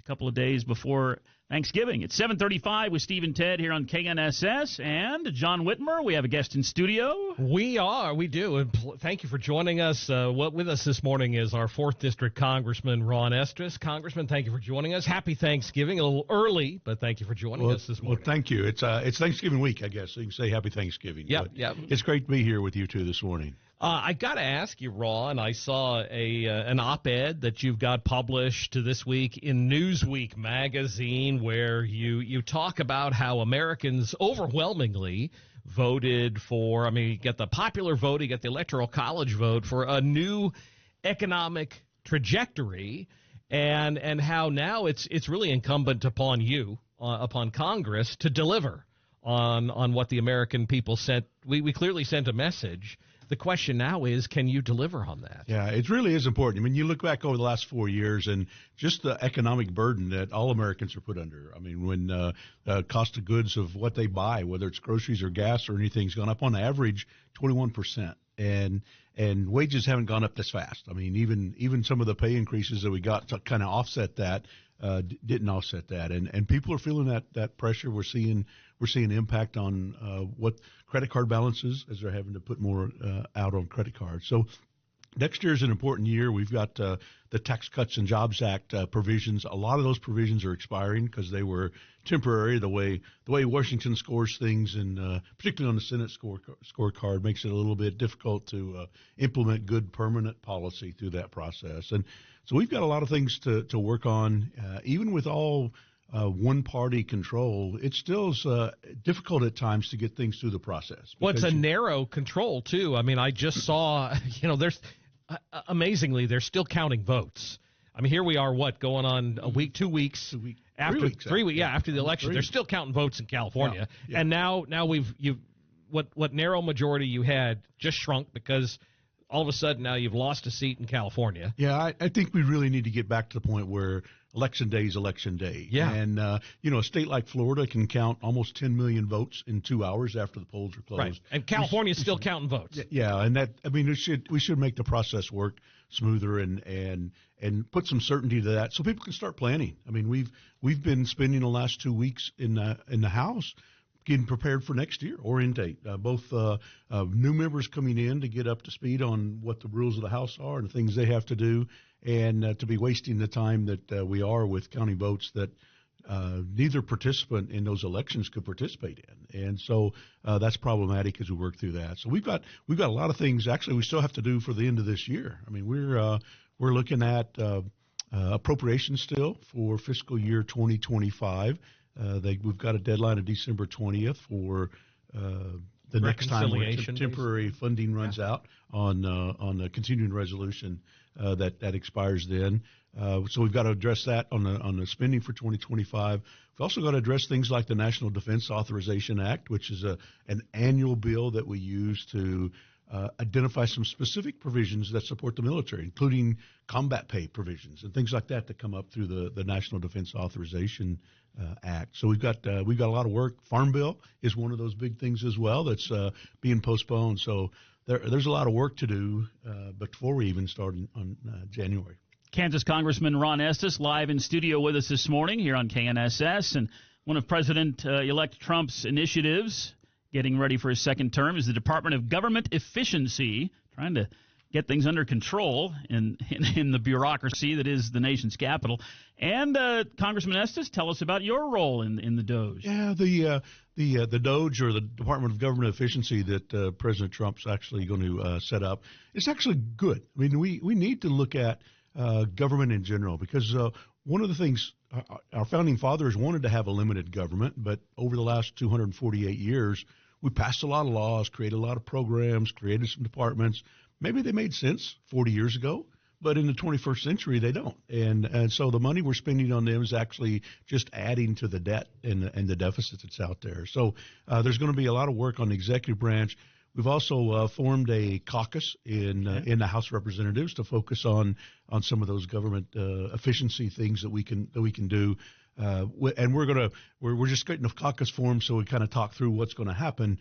a couple of days before Thanksgiving. It's 7:35 with Steve and Ted here on KNSS. And John Whitmer, we have a guest in studio. We do. And thank you for joining us. With us this morning is our 4th District Congressman Ron Estes. Congressman, thank you for joining us. Happy Thanksgiving. A little early, but thank you for joining us this morning. Well, thank you. It's Thanksgiving week, I guess. So you can say Happy Thanksgiving. Yeah. It's great to be here with you two this morning. I got to ask you, Ron, I saw an op-ed that you've got published this week in Newsweek magazine where you talk about how Americans overwhelmingly voted for, you get the popular vote, you get the Electoral College vote for a new economic trajectory, and how now it's really incumbent upon you, upon Congress, to deliver on what the American people sent. We clearly sent a message. The question now is, can you deliver on that? Yeah, it really is important. You look back over the last 4 years and just the economic burden that all Americans are put under. When cost of goods of what they buy, whether it's groceries or gas or anything, has gone up on average 21%. And wages haven't gone up this fast. Even some of the pay increases that we got to kind of offset that didn't offset that. And people are feeling that pressure. We're seeing impact on what credit card balances as they're having to put more out on credit cards. So next year is an important year. We've got the Tax Cuts and Jobs Act provisions. A lot of those provisions are expiring because they were temporary. The way Washington scores things, and particularly on the Senate scorecard, makes it a little bit difficult to implement good permanent policy through that process. And so we've got a lot of things to work on. Even with all one-party control, it still is difficult at times to get things through the process. Well, it's a narrow control, too. I just saw, there's amazingly, they're still counting votes. Here we are, going on a week, 2 weeks after 3 weeks, after the election. They're still counting votes in California, and now what narrow majority you had just shrunk because all of a sudden now you've lost a seat in California. Yeah, I think we really need to get back to the point where election day is election day. Yeah. And, a state like Florida can count almost 10 million votes in 2 hours after the polls are closed. Right. And California's still counting votes. Yeah. And we should make the process work smoother and put some certainty to that so people can start planning. We've been spending the last 2 weeks in the House getting prepared for next year, orientate, both new members coming in to get up to speed on what the rules of the House are and the things they have to do, and to be wasting the time that we are with counting votes that neither participant in those elections could participate in. And so that's problematic as we work through that. So we've got a lot of things actually we still have to do for the end of this year. We're looking at appropriations still for fiscal year 2025. We've got a deadline of December 20th for the next time where temporary funding runs out on the continuing resolution that expires then. So we've got to address that on the spending for 2025. We've also got to address things like the National Defense Authorization Act, which is an annual bill that we use to identify some specific provisions that support the military, including combat pay provisions and things like that come up through the National Defense Authorization Act. So we've got a lot of work. Farm Bill is one of those big things as well that's being postponed. So there's a lot of work to do before we even start on January. Kansas Congressman Ron Estes live in studio with us this morning here on KNSS. And one of President-elect Trump's initiatives getting ready for his second term is the Department of Government Efficiency, trying to get things under control in the bureaucracy that is the nation's capital. And Congressman Estes, tell us about your role in the DOGE. Yeah, the DOGE, or the Department of Government Efficiency, that President Trump's actually going to set up, it's actually good. We need to look at government in general, because one of the things our founding fathers wanted to have a limited government, but over the last 248 years, we passed a lot of laws, created a lot of programs, created some departments. Maybe they made sense 40 years ago, but in the 21st century, they don't. And so the money we're spending on them is actually just adding to the debt and the deficit that's out there. So there's going to be a lot of work on the executive branch. We've also formed a caucus in the House of Representatives to focus on some of those government efficiency things that we can do. And we're just getting a caucus formed, so we kind of talk through what's going to happen.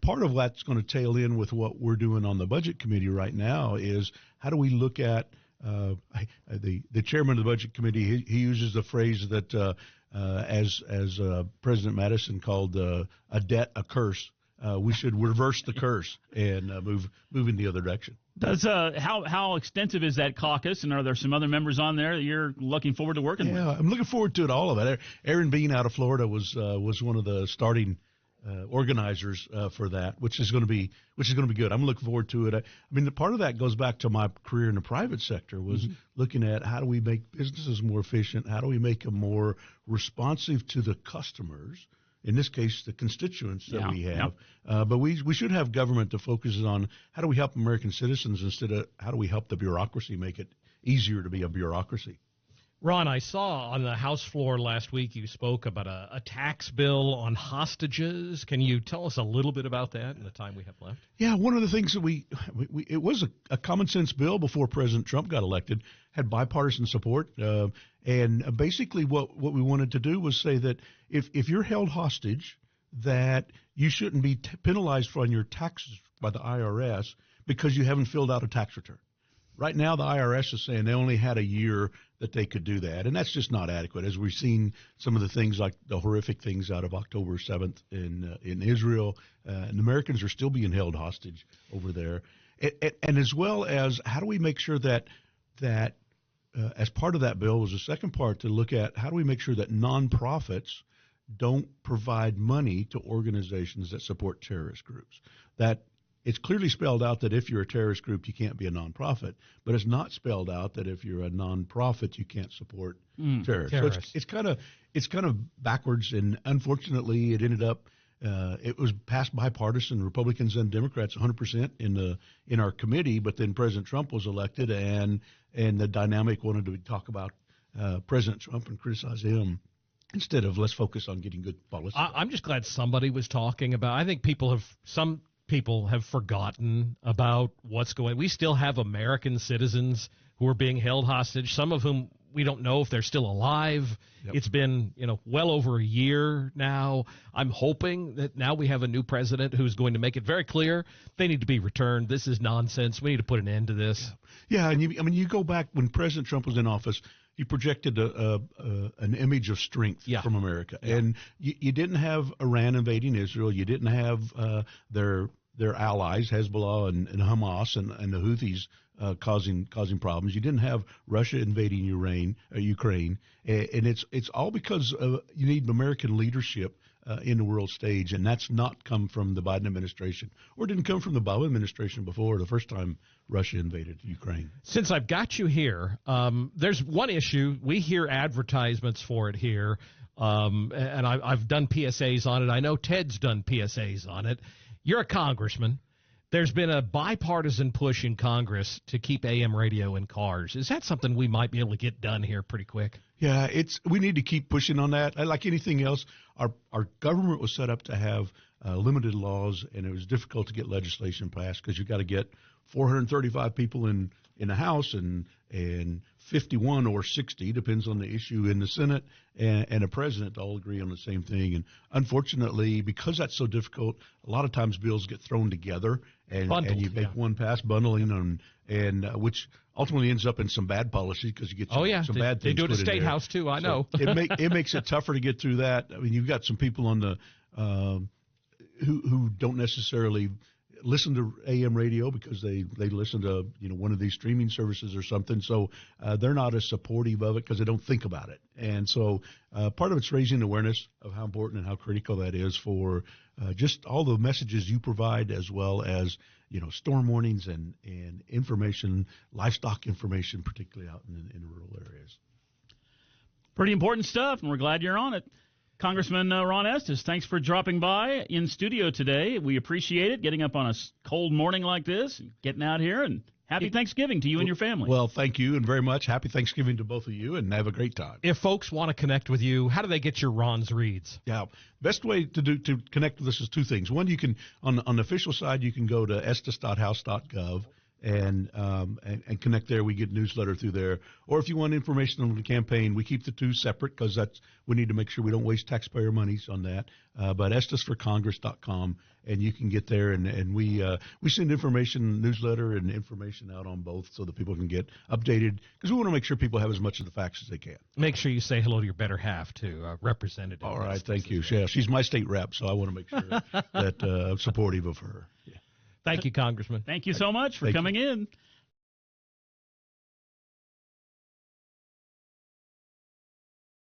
Part of that's going to tail in with what we're doing on the Budget Committee right now is how do we look at the chairman of the Budget Committee, he uses the phrase that as President Madison called a debt a curse. We should reverse the curse and move in the other direction. Does how extensive is that caucus, and are there some other members on there that you're looking forward to working with? Yeah, I'm looking forward to it, all of it. Aaron Bean out of Florida was one of the starting organizers for that, which is going to be good. I'm looking forward to it. I mean, the part of that goes back to my career in the private sector, was looking at how do we make businesses more efficient, how do we make them more responsive to the customers, in this case the constituents that we have. But we should have government that focuses on how do we help American citizens instead of how do we help the bureaucracy make it easier to be a bureaucracy. Ron, I saw on the House floor last week you spoke about a tax bill on hostages. Can you tell us a little bit about that in the time we have left? Yeah, one of the things that it was a common sense bill before President Trump got elected, had bipartisan support, and basically what we wanted to do was say that if you're held hostage, that you shouldn't be penalized on your taxes by the IRS because you haven't filled out a tax return. Right now, the IRS is saying they only had a year that they could do that, and that's just not adequate. As we've seen some of the things like the horrific things out of October 7th in Israel, and Americans are still being held hostage over there. And as well as how do we make sure that as part of that bill was the second part to look at how do we make sure that nonprofits don't provide money to organizations that support terrorist groups. That it's clearly spelled out that if you're a terrorist group, you can't be a nonprofit, but it's not spelled out that if you're a nonprofit, you can't support terrorists. So it's kind of backwards, and unfortunately, it ended up it was passed bipartisan, Republicans and Democrats 100% in our committee, but then President Trump was elected, and the dynamic wanted to talk about President Trump and criticize him instead of let's focus on getting good policy. I'm just glad somebody was talking about. I think some people have forgotten about what's going on. We still have American citizens who are being held hostage, some of whom we don't know if they're still alive. Yep. It's been, well over a year now. I'm hoping that now we have a new president who's going to make it very clear they need to be returned. This is nonsense. We need to put an end to this. Yeah, and you go back when President Trump was in office, he projected an image of strength from America. Yeah. And you didn't have Iran invading Israel. You didn't have their allies, Hezbollah and Hamas and the Houthis causing problems. You didn't have Russia invading Ukraine, and it's all because you need American leadership in the world stage, and that's not come from the Biden administration, or didn't come from the Obama administration before the first time Russia invaded Ukraine. Since I've got you here, there's one issue. We hear advertisements for it here, and I've done PSAs on it. I know Ted's done PSAs on it. You're a congressman. There's been a bipartisan push in Congress to keep AM radio in cars. Is that something we might be able to get done here pretty quick? Yeah, we need to keep pushing on that. Like anything else, our government was set up to have limited laws, and it was difficult to get legislation passed because you got to get 435 people in the House and 51 or 60, depends on the issue, in the Senate, and a president to all agree on the same thing. And unfortunately, because that's so difficult, a lot of times bills get thrown together and you make one pass, bundling, and which ultimately ends up in some bad policy because you get some bad things. They do it at put State in there. House too. I know. It makes it tougher to get through that. I mean, you've got some people on the who don't necessarily listen to AM radio because they listen to one of these streaming services or something, so they're not as supportive of it because they don't think about it. And so part of it's raising awareness of how important and how critical that is for just all the messages you provide, as well as storm warnings and information, livestock information, particularly out in rural areas. Pretty important stuff, and we're glad you're on it. Congressman Ron Estes, thanks for dropping by in studio today. We appreciate it, getting up on a cold morning like this, getting out here, and happy Thanksgiving to you and your family. Well, thank you, and very much. Happy Thanksgiving to both of you, and have a great time. If folks want to connect with you, how do they get your Ron's reads? Yeah, best way to connect with us is two things. One, you can, on the official side, you can go to estes.house.gov and connect there. We get newsletter through there. Or if you want information on the campaign, we keep the two separate because we need to make sure we don't waste taxpayer monies on that. But EstesForCongress.com, and you can get there, and we send information, newsletter, and information out on both so that people can get updated, because we want to make sure people have as much of the facts as they can. Make sure you say hello to your better half, too, Representative. All right, thank you. Yeah, she's my state rep, so I want to make sure that I'm supportive of her. Yeah. Thank you, Congressman. Thank you so much for coming in.